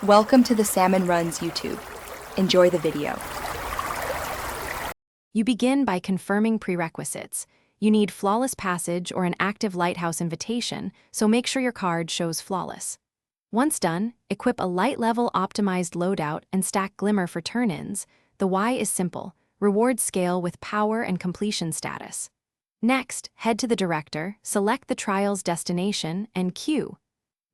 Welcome to the Salmon Runs YouTube. Enjoy the video. You begin by confirming prerequisites. You need flawless passage or an active Lighthouse invitation, so make sure your card shows flawless. Once done, equip a light-level optimized loadout and stack Glimmer for turn-ins. The why is simple: rewards scale with power and completion status. Next, head to the director, select the trial's destination, and queue.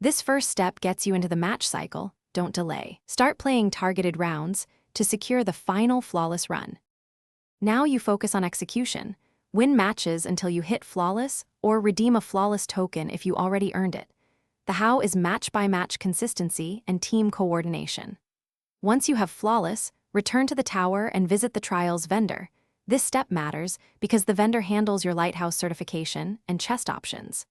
This first step gets you into the match cycle. Don't delay. Start playing targeted rounds to secure the final flawless run. Now you focus on execution. Win matches until you hit flawless, or redeem a flawless token if you already earned it. The how is match-by-match consistency and team coordination. Once you have flawless, return to the tower and visit the trial's vendor. This step matters because the vendor handles your Lighthouse certification and chest options.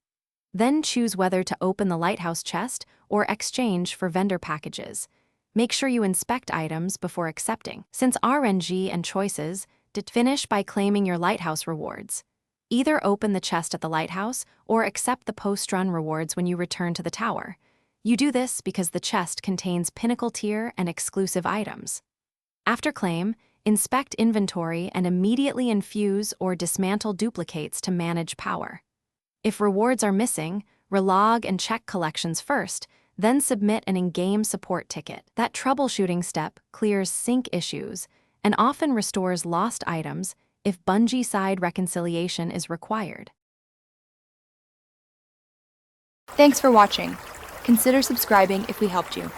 Then choose whether to open the Lighthouse chest or exchange for vendor packages. Make sure you inspect items before accepting, since RNG and choices finish by claiming your Lighthouse rewards. Either open the chest at the Lighthouse or accept the post-run rewards when you return to the tower. You do this because the chest contains pinnacle tier and exclusive items. After claim, inspect inventory and immediately infuse or dismantle duplicates to manage power. If rewards are missing, relog and check collections first, then submit an in-game support ticket. That troubleshooting step clears sync issues and often restores lost items if Bungie side reconciliation is required. Thanks for watching. Consider subscribing if we helped you.